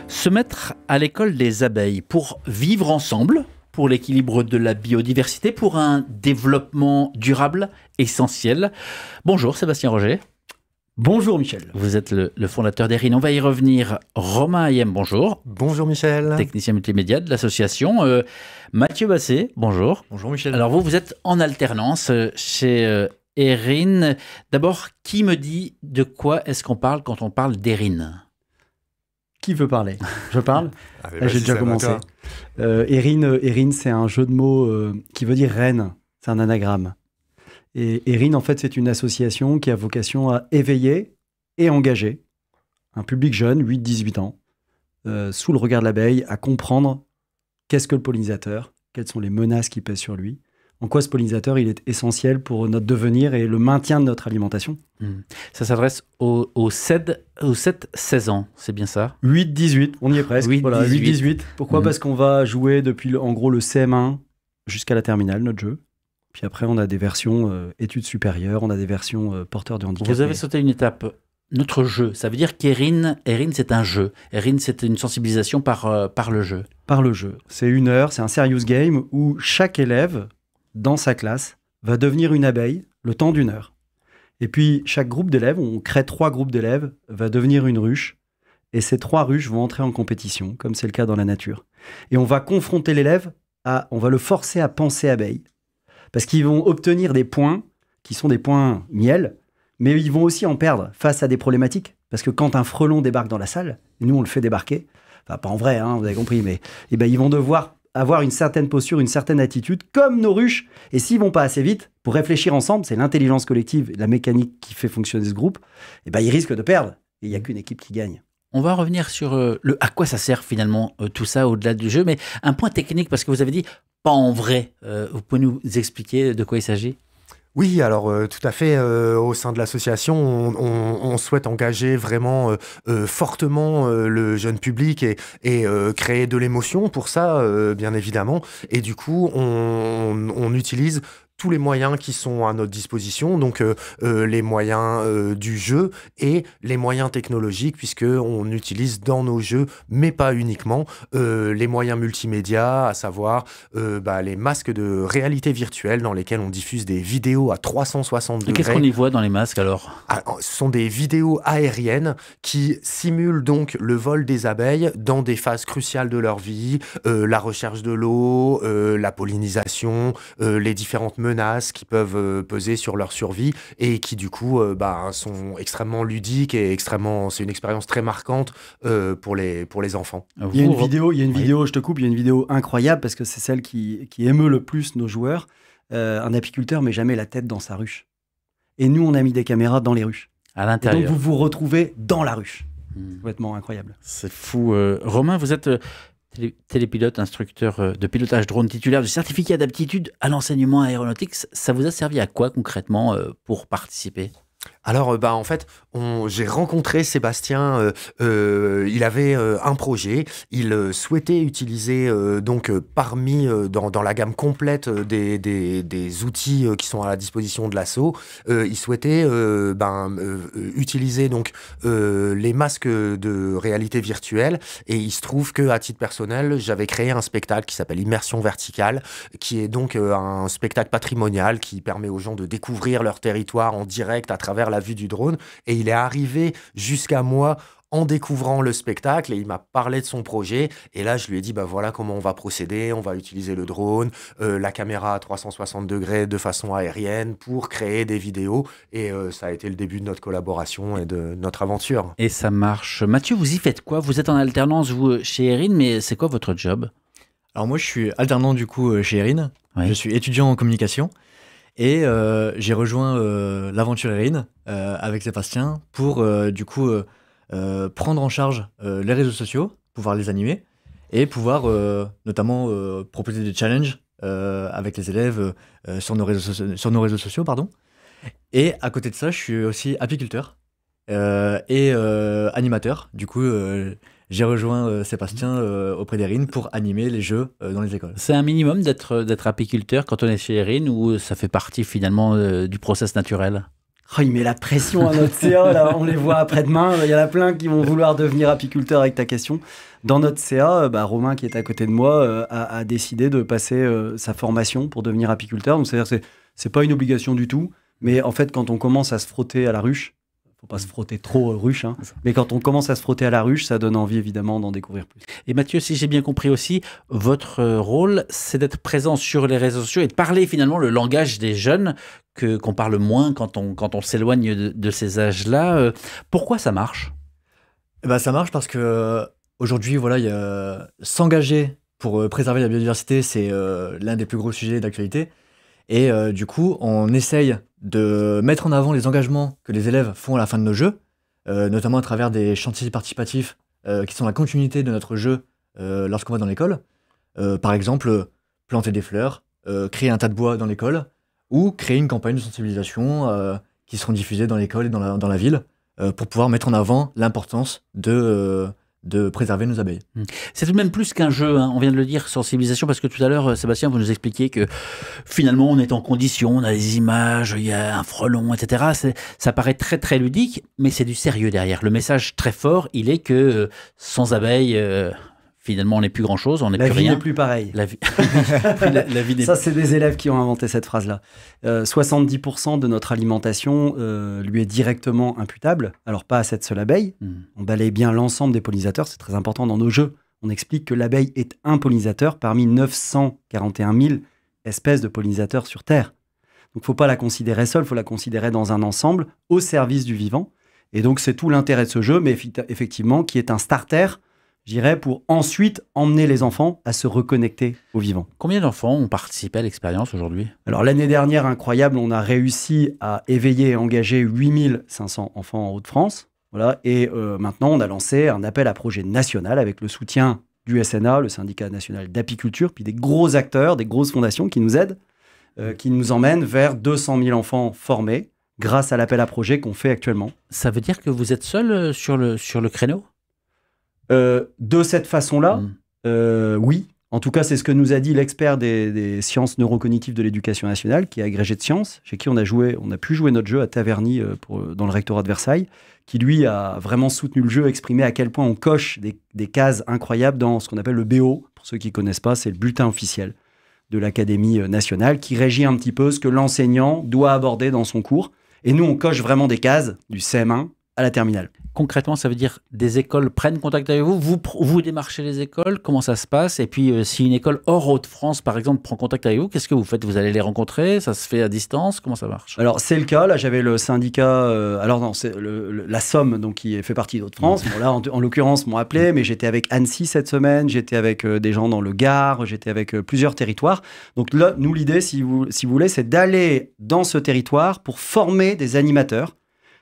Se mettre à l'école des abeilles pour vivre ensemble, pour l'équilibre de la biodiversité, pour un développement durable essentiel. Bonjour Sébastien Roger. Bonjour Michel. Vous êtes le fondateur d'Erin. On va y revenir. Romain Hayem, bonjour. Bonjour Michel. Technicien multimédia de l'association. Mathieu Basset, bonjour. Bonjour Michel. Alors vous êtes en alternance chez Erin. D'abord, qui me dit de quoi est-ce qu'on parle quand on parle d'Erin ? Qui veut parler? Je parle. J'ai déjà commencé. Erin, c'est un jeu de mots qui veut dire reine. C'est un anagramme. Et Erin, en fait, c'est une association qui a vocation à éveiller et engager un public jeune, 8-18 ans, sous le regard de l'abeille, à comprendre qu'est-ce que le pollinisateur, quelles sont les menaces qui pèsent sur lui, en quoi ce pollinisateur il est essentiel pour notre devenir et le maintien de notre alimentation. Ça s'adresse aux 7-16 ans, c'est bien ça? 8-18, on y est presque. 8-18. Voilà, 8-18. Pourquoi? Parce qu'on va jouer depuis en gros le CM1 jusqu'à la terminale, notre jeu. Puis après, on a des versions études supérieures, on a des versions porteurs de handicap. Vous avez sauté une étape. Notre jeu, ça veut dire qu'Erin, c'est un jeu. Erin, c'est une sensibilisation par le jeu. Par le jeu. C'est 1 heure, c'est un serious game où chaque élève, dans sa classe, va devenir une abeille le temps d'1 heure. Et puis, chaque groupe d'élèves, on crée 3 groupes d'élèves, va devenir une ruche. Et ces 3 ruches vont entrer en compétition, comme c'est le cas dans la nature. Et on va confronter l'élève on va le forcer à penser abeille. Parce qu'ils vont obtenir des points qui sont des points miel, mais ils vont aussi en perdre face à des problématiques. Parce que quand un frelon débarque dans la salle, et nous on le fait débarquer, enfin pas en vrai, hein, vous avez compris, mais ils vont devoir avoir une certaine posture, une certaine attitude, comme nos ruches. Et s'ils vont pas assez vite, pour réfléchir ensemble, c'est l'intelligence collective, la mécanique qui fait fonctionner ce groupe, ils risquent de perdre. Et il n'y a qu'une équipe qui gagne. On va revenir sur à quoi ça sert finalement tout ça au-delà du jeu, mais un point technique, parce que vous avez dit pas en vrai. Vous pouvez nous expliquer de quoi il s'agit ? Oui, alors tout à fait. Au sein de l'association, on souhaite engager vraiment fortement le jeune public et créer de l'émotion pour ça, bien évidemment. Et du coup, on utilise tous les moyens qui sont à notre disposition, donc les moyens du jeu et les moyens technologiques, puisqu'on utilise dans nos jeux, mais pas uniquement, les moyens multimédia, à savoir les masques de réalité virtuelle dans lesquels on diffuse des vidéos à 360 degrés. Qu'est-ce qu'on y voit dans les masques alors ? Ce sont des vidéos aériennes qui simulent donc le vol des abeilles dans des phases cruciales de leur vie, la recherche de l'eau, la pollinisation, les différentes menaces qui peuvent peser sur leur survie et qui du coup sont extrêmement ludiques et c'est une expérience très marquante pour les enfants. Il y a une vidéo, je te coupe, il y a une vidéo incroyable parce que c'est celle qui émeut le plus nos joueurs. Un apiculteur met jamais la tête dans sa ruche. Et nous, on a mis des caméras dans les ruches. À l'intérieur. Et donc vous vous retrouvez dans la ruche. Complètement incroyable. C'est fou. Romain, vous êtes télépilote, instructeur de pilotage drone, titulaire du certificat d'aptitude à l'enseignement aéronautique. Ça vous a servi à quoi concrètement pour participer ? Alors, en fait, j'ai rencontré Sébastien, il avait un projet, il souhaitait utiliser, parmi, dans la gamme complète des outils qui sont à la disposition de l'asso, il souhaitait utiliser les masques de réalité virtuelle, et il se trouve qu'à titre personnel, j'avais créé un spectacle qui s'appelle Immersion Verticale, qui est donc un spectacle patrimonial qui permet aux gens de découvrir leur territoire en direct à travers la vue du drone, et il est arrivé jusqu'à moi en découvrant le spectacle et il m'a parlé de son projet et là je lui ai dit voilà comment on va procéder, on va utiliser le drone, la caméra à 360 degrés de façon aérienne pour créer des vidéos et ça a été le début de notre collaboration et de notre aventure. Et ça marche. Mathieu, vous y faites quoi? Vous êtes en alternance vous chez Erin, mais c'est quoi votre job? Alors moi je suis alternant du coup chez Erin, Oui. Je suis étudiant en communication. Et j'ai rejoint l'aventure Erin avec Sébastien pour prendre en charge les réseaux sociaux, pouvoir les animer et pouvoir notamment proposer des challenges avec les élèves sur nos réseaux sociaux. Et à côté de ça, je suis aussi apiculteur et animateur. Du coup, j'ai rejoint Sébastien auprès d'Erin pour animer les jeux dans les écoles. C'est un minimum d'être apiculteur quand on est chez Erin ou ça fait partie finalement du process naturel? Oh, il met la pression à notre CA, là, on les voit après-demain. Il y en a plein qui vont vouloir devenir apiculteurs avec ta question. Dans notre CA, Romain, qui est à côté de moi, a décidé de passer sa formation pour devenir apiculteur. Donc, c'est-à-dire que c'est pas une obligation du tout. Mais en fait, quand on commence à se frotter à la ruche, faut pas se frotter trop ruche, hein, mais quand on commence à se frotter à la ruche, ça donne envie évidemment d'en découvrir plus. Et Mathieu, si j'ai bien compris aussi, votre rôle, c'est d'être présent sur les réseaux sociaux et de parler finalement le langage des jeunes qu'on parle moins quand on s'éloigne de ces âges-là. Pourquoi ça marche ? Ça marche parce que aujourd'hui, voilà, s'engager pour préserver la biodiversité, c'est l'un des plus gros sujets d'actualité. Et du coup, on essaye de mettre en avant les engagements que les élèves font à la fin de nos jeux, notamment à travers des chantiers participatifs qui sont la continuité de notre jeu lorsqu'on va dans l'école. Par exemple, planter des fleurs, créer un tas de bois dans l'école, ou créer une campagne de sensibilisation qui seront diffusées dans l'école et dans la ville pour pouvoir mettre en avant l'importance de préserver nos abeilles. C'est tout de même plus qu'un jeu, hein. On vient de le dire, sensibilisation, parce que tout à l'heure, Sébastien, vous nous expliquiez que finalement, on est en condition, on a des images, il y a un frelon, etc. Ça paraît très, très ludique, mais c'est du sérieux derrière. Le message très fort, il est que sans abeilles, finalement, on n'est plus grand-chose, on n'est plus rien. La vie n'est plus pareille. La vie n'est Ça, c'est des élèves qui ont inventé cette phrase-là. 70% de notre alimentation lui est directement imputable. Alors, pas à cette seule abeille. On balaye bien l'ensemble des pollinisateurs. C'est très important dans nos jeux. On explique que l'abeille est un pollinisateur parmi 941 000 espèces de pollinisateurs sur Terre. Donc, il ne faut pas la considérer seule, il faut la considérer dans un ensemble, au service du vivant. Et donc, c'est tout l'intérêt de ce jeu, mais effectivement, qui est un starter, je dirais, pour ensuite emmener les enfants à se reconnecter au vivant. Combien d'enfants ont participé à l'expérience aujourd'hui ? Alors l'année dernière, incroyable, on a réussi à éveiller et engager 8500 enfants en Hauts-de-France. Voilà, et maintenant, on a lancé un appel à projet national avec le soutien du SNA, le syndicat national d'apiculture, puis des gros acteurs, des grosses fondations qui nous aident, qui nous emmènent vers 200 000 enfants formés grâce à l'appel à projet qu'on fait actuellement. Ça veut dire que vous êtes seul sur le créneau ? De cette façon-là, oui. En tout cas, c'est ce que nous a dit l'expert des sciences neurocognitives de l'éducation nationale, qui est agrégé de sciences, chez qui on a pu jouer notre jeu à Taverny dans le rectorat de Versailles, qui lui a vraiment soutenu le jeu, exprimé à quel point on coche des cases incroyables dans ce qu'on appelle le BO. Pour ceux qui ne connaissent pas, c'est le bulletin officiel de l'Académie nationale, qui régit un petit peu ce que l'enseignant doit aborder dans son cours. Et nous, on coche vraiment des cases du CM1 à la terminale. Concrètement, ça veut dire des écoles prennent contact avec vous, vous démarchez les écoles, comment ça se passe ? Et puis, si une école hors Hauts-de-France, par exemple, prend contact avec vous, qu'est-ce que vous faites ? Vous allez les rencontrer ? Ça se fait à distance ? Comment ça marche ? Alors, c'est le cas. Là, j'avais le syndicat... alors non, c'est la Somme, donc, qui fait partie d'Hauts-de-France. Bon, là, en l'occurrence, m'ont appelé, mais j'étais avec Annecy cette semaine, j'étais avec des gens dans le Gard, j'étais avec plusieurs territoires. Donc là, nous, l'idée, si vous voulez, c'est d'aller dans ce territoire pour former des animateurs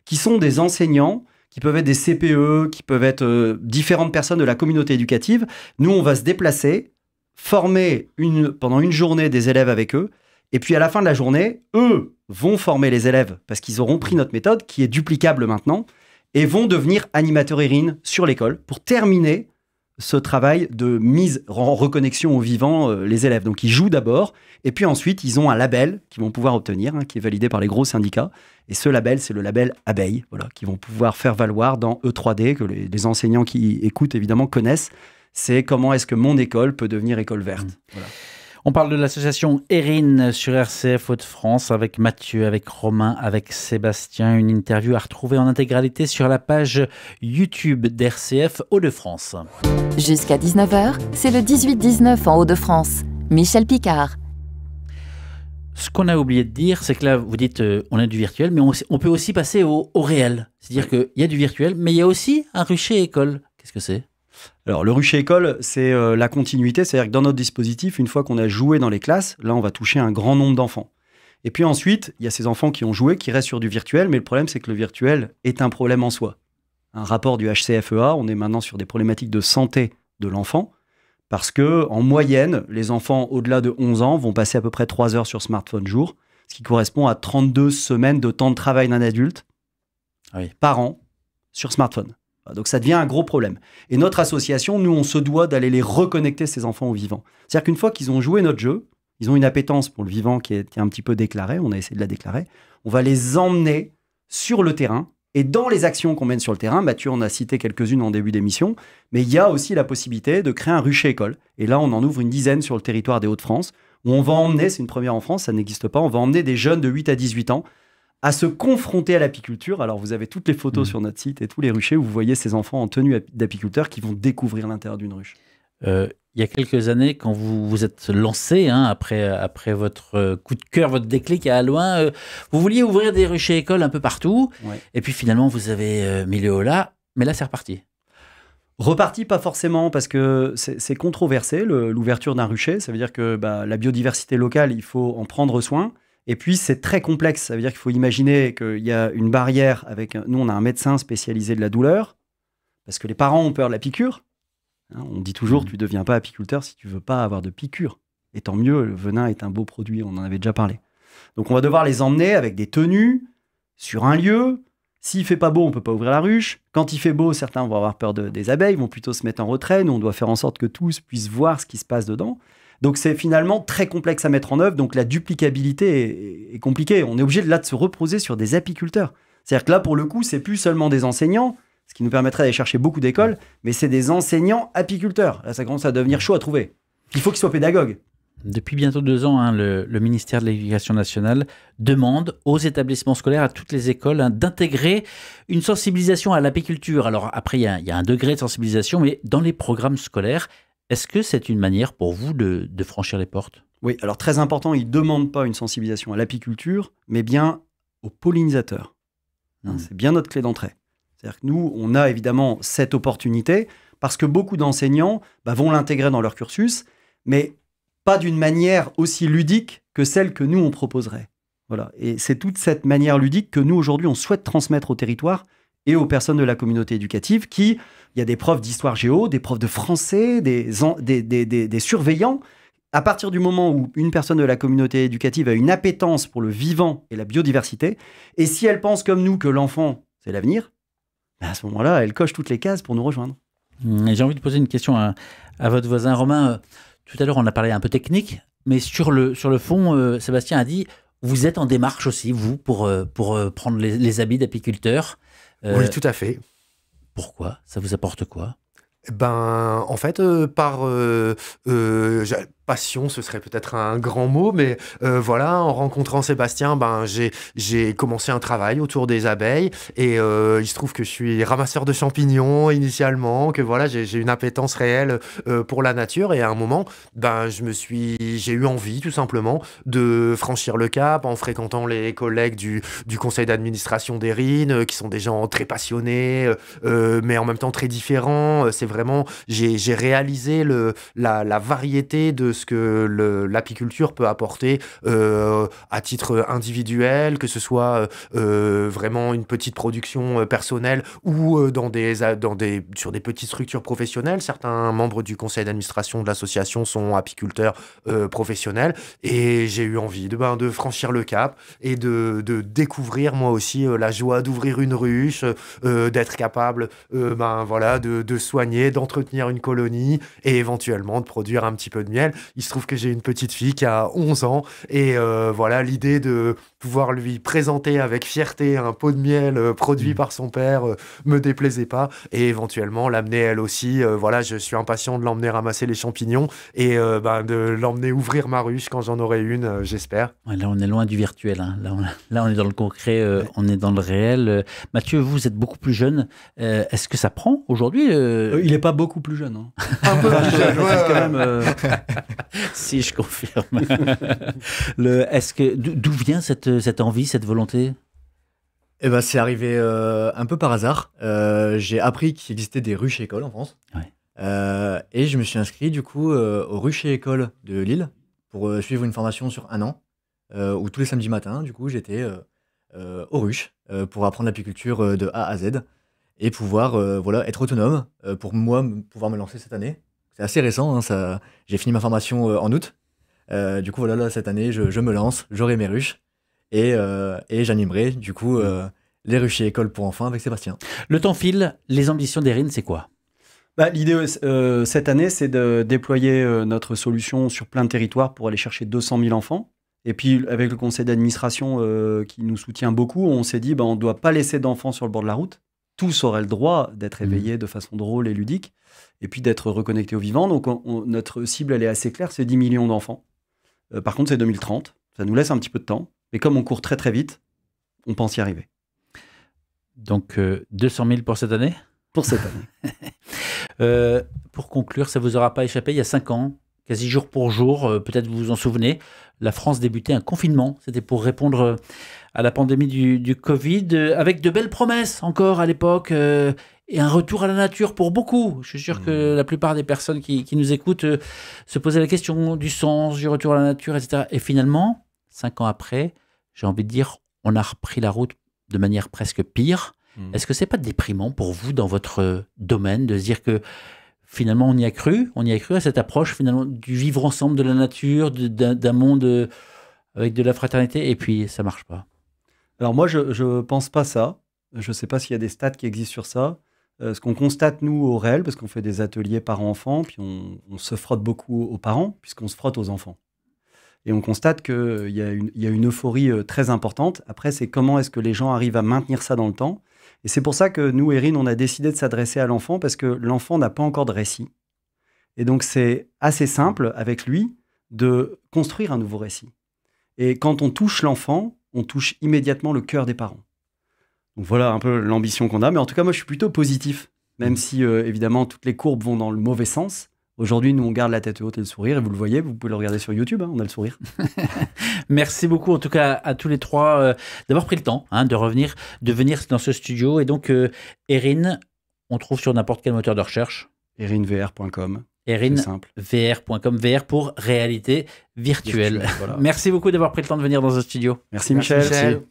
qui sont des enseignants, qui peuvent être des CPE, qui peuvent être différentes personnes de la communauté éducative. Nous, on va se déplacer, former pendant une journée des élèves avec eux, et puis à la fin de la journée, eux vont former les élèves, parce qu'ils auront pris notre méthode, qui est duplicable maintenant, et vont devenir animateurs érines sur l'école, pour terminer ce travail de mise en reconnexion au vivant, les élèves. Donc, ils jouent d'abord, et puis ensuite, ils ont un label qu'ils vont pouvoir obtenir, qui est validé par les gros syndicats. Et ce label, c'est le label abeille, voilà, qu'ils vont pouvoir faire valoir dans E3D, que les enseignants qui écoutent, évidemment, connaissent. C'est comment est-ce que mon école peut devenir école verte. Voilà. On parle de l'association Érine sur RCF Hauts-de-France avec Mathieu, avec Romain, avec Sébastien. Une interview à retrouver en intégralité sur la page YouTube d'RCF Hauts-de-France. Jusqu'à 19h, c'est le 18-19 en Hauts-de-France. Michel Picard. Ce qu'on a oublié de dire, c'est que là, vous dites on a du virtuel, mais on peut aussi passer au réel. C'est-à-dire qu'il y a du virtuel, mais il y a aussi un rucher école. Qu'est-ce que c'est ? Alors, le rucher école, c'est la continuité. C'est-à-dire que dans notre dispositif, une fois qu'on a joué dans les classes, là, on va toucher un grand nombre d'enfants. Et puis ensuite, il y a ces enfants qui ont joué, qui restent sur du virtuel, mais le problème, c'est que le virtuel est un problème en soi. Un rapport du HCFEA, on est maintenant sur des problématiques de santé de l'enfant, parce que en moyenne, les enfants au-delà de 11 ans vont passer à peu près 3 heures sur smartphone jour, ce qui correspond à 32 semaines de temps de travail d'un adulte par an sur smartphone. Donc ça devient un gros problème. Et notre association, nous, on se doit d'aller les reconnecter, ces enfants, au vivant. C'est-à-dire qu'une fois qu'ils ont joué notre jeu, ils ont une appétence pour le vivant qui est un petit peu déclarée, on a essayé de la déclarer, on va les emmener sur le terrain. Et dans les actions qu'on mène sur le terrain, Mathieu en a cité quelques-unes en début d'émission, mais il y a aussi la possibilité de créer un rucher école. Et là, on en ouvre une dizaine sur le territoire des Hauts-de-France, où on va emmener, c'est une première en France, ça n'existe pas, on va emmener des jeunes de 8 à 18 ans à se confronter à l'apiculture. Alors, vous avez toutes les photos sur notre site et tous les ruchers où vous voyez ces enfants en tenue d'apiculteurs qui vont découvrir l'intérieur d'une ruche. Il y a quelques années, quand vous vous êtes lancé, après votre coup de cœur, votre déclic à Allouin, vous vouliez ouvrir des ruchers écoles un peu partout. Ouais. Et puis finalement, vous avez mis le holà. Mais là, c'est reparti. Reparti, pas forcément, parce que c'est controversé, l'ouverture d'un rucher. Ça veut dire que la biodiversité locale, il faut en prendre soin. Et puis, c'est très complexe. Ça veut dire qu'il faut imaginer qu'il y a une barrière avec... Nous, on a un médecin spécialisé de la douleur, parce que les parents ont peur de la piqûre. On dit toujours, tu ne deviens pas apiculteur si tu ne veux pas avoir de piqûre. Et tant mieux, le venin est un beau produit, on en avait déjà parlé. Donc, on va devoir les emmener avec des tenues, sur un lieu. S'il ne fait pas beau, on ne peut pas ouvrir la ruche. Quand il fait beau, certains vont avoir peur des abeilles, vont plutôt se mettre en retrait. Nous, on doit faire en sorte que tous puissent voir ce qui se passe dedans. Donc, c'est finalement très complexe à mettre en œuvre. Donc, la duplicabilité est compliquée. On est obligé de se reposer sur des apiculteurs. C'est-à-dire que là, pour le coup, c'est plus seulement des enseignants, ce qui nous permettrait d'aller chercher beaucoup d'écoles, mais c'est des enseignants apiculteurs. Là, ça commence à devenir chaud à trouver. Il faut qu'ils soient pédagogues. Depuis bientôt 2 ans, le ministère de l'Éducation nationale demande aux établissements scolaires, à toutes les écoles, d'intégrer une sensibilisation à l'apiculture. Alors après, il y a un degré de sensibilisation, mais dans les programmes scolaires, est-ce que c'est une manière pour vous de franchir les portes ? Oui, alors très important, ils ne demandent pas une sensibilisation à l'apiculture, mais bien aux pollinisateurs. C'est bien notre clé d'entrée. C'est-à-dire que nous, on a évidemment cette opportunité, parce que beaucoup d'enseignants vont l'intégrer dans leur cursus, mais pas d'une manière aussi ludique que celle que nous, on proposerait. Voilà. Et c'est toute cette manière ludique que nous, aujourd'hui, on souhaite transmettre au territoire et aux personnes de la communauté éducative il y a des profs d'histoire géo, des profs de français, des surveillants. À partir du moment où une personne de la communauté éducative a une appétence pour le vivant et la biodiversité, et si elle pense comme nous que l'enfant, c'est l'avenir, à ce moment-là, elle coche toutes les cases pour nous rejoindre. J'ai envie de poser une question à votre voisin Romain. Tout à l'heure, on a parlé un peu technique, mais sur le fond, Sébastien a dit, vous êtes en démarche aussi, vous, pour prendre les habits d'apiculteur. Oui, tout à fait. Pourquoi ? Ça vous apporte quoi ? En fait, par passion, ce serait peut-être un grand mot, mais voilà, en rencontrant Sébastien, j'ai commencé un travail autour des abeilles et il se trouve que je suis ramasseur de champignons initialement, que voilà, j'ai une appétence réelle pour la nature et à un moment, j'ai eu envie tout simplement de franchir le cap en fréquentant les collègues du conseil d'administration d'Erin, qui sont des gens très passionnés, mais en même temps très différents. C'est vraiment, j'ai réalisé la variété de ce que l'apiculture peut apporter à titre individuel, que ce soit vraiment une petite production personnelle ou sur des petites structures professionnelles. Certains membres du conseil d'administration de l'association sont apiculteurs professionnels et j'ai eu envie de franchir le cap et de découvrir moi aussi la joie d'ouvrir une ruche, d'être capable de soigner, d'entretenir une colonie et éventuellement de produire un petit peu de miel. Il se trouve que j'ai une petite fille qui a 11 ans et l'idée de pouvoir lui présenter avec fierté un pot de miel produit par son père me déplaisait pas et éventuellement l'amener elle aussi. Je suis impatient de l'emmener ramasser les champignons et de l'emmener ouvrir ma ruche quand j'en aurai une, j'espère. Ouais, là, on est loin du virtuel. Hein. Là, on est dans le concret, on est dans le réel. Mathieu, vous êtes beaucoup plus jeune. Est-ce que ça prend aujourd'hui Il n'est pas beaucoup plus jeune. Hein. Un peu plus jeune, quand même. Si, je confirme. D'où vient cette envie, cette volonté ? C'est arrivé un peu par hasard. J'ai appris qu'il existait des ruches écoles en France. Ouais. Et je me suis inscrit du coup au rucher école de Lille pour suivre une formation sur 1 an où tous les samedis matins, du coup, j'étais aux ruches pour apprendre l'apiculture de A à Z et pouvoir être autonome pour moi pouvoir me lancer cette année. C'est assez récent, hein, j'ai fini ma formation en août. Du coup, là, cette année, je me lance, j'aurai mes ruches et j'animerai du coup les ruchers écoles pour enfants avec Sébastien. Le temps file, les ambitions d'Erin, c'est quoi ? L'idée cette année, c'est de déployer notre solution sur plein de territoires pour aller chercher 200 000 enfants. Et puis, avec le conseil d'administration qui nous soutient beaucoup, on s'est dit, on ne doit pas laisser d'enfants sur le bord de la route. Tous auraient le droit d'être éveillés de façon drôle et ludique, et puis d'être reconnectés au vivant. Donc, notre cible, elle est assez claire, c'est 10 millions d'enfants. Par contre, c'est 2030. Ça nous laisse un petit peu de temps. Mais comme on court très, très vite, on pense y arriver. Donc, 200 000 pour cette année ? Pour cette année. Pour conclure, ça ne vous aura pas échappé, il y a 5 ans, quasi jour pour jour, peut-être vous vous en souvenez, la France débutait un confinement. C'était pour répondre à la pandémie du Covid, avec de belles promesses encore à l'époque, et un retour à la nature pour beaucoup. Je suis sûr que la plupart des personnes qui nous écoutent se posaient la question du sens, du retour à la nature, etc. Et finalement, 5 ans après, j'ai envie de dire, on a repris la route de manière presque pire. Est-ce que c'est pas déprimant pour vous dans votre domaine de se dire que finalement on y a cru à cette approche finalement du vivre ensemble de la nature, d'un monde avec de la fraternité, et puis ça marche pas? Alors moi, je pense pas ça. Je sais pas s'il y a des stats qui existent sur ça. Ce qu'on constate, nous, au réel, parce qu'on fait des ateliers parents-enfants, puis on se frotte beaucoup aux parents, puisqu'on se frotte aux enfants. Et on constate qu'il y a une euphorie très importante. Après, c'est comment est-ce que les gens arrivent à maintenir ça dans le temps. Et c'est pour ça que nous, Erin, on a décidé de s'adresser à l'enfant, parce que l'enfant n'a pas encore de récit. Et donc, c'est assez simple, avec lui, de construire un nouveau récit. Et quand on touche l'enfant, on touche immédiatement le cœur des parents. Donc voilà un peu l'ambition qu'on a. Mais en tout cas, moi, je suis plutôt positif, même si, évidemment, toutes les courbes vont dans le mauvais sens. Aujourd'hui, nous, on garde la tête haute et le sourire, et vous le voyez, vous pouvez le regarder sur YouTube, on a le sourire. Merci beaucoup, en tout cas, à tous les trois, d'avoir pris le temps de venir dans ce studio. Et donc, Erin, on trouve sur n'importe quel moteur de recherche. erinvr.com. erinvr.com, VR pour réalité virtuelle. Voilà. Merci beaucoup d'avoir pris le temps de venir dans ce studio. Merci Michel.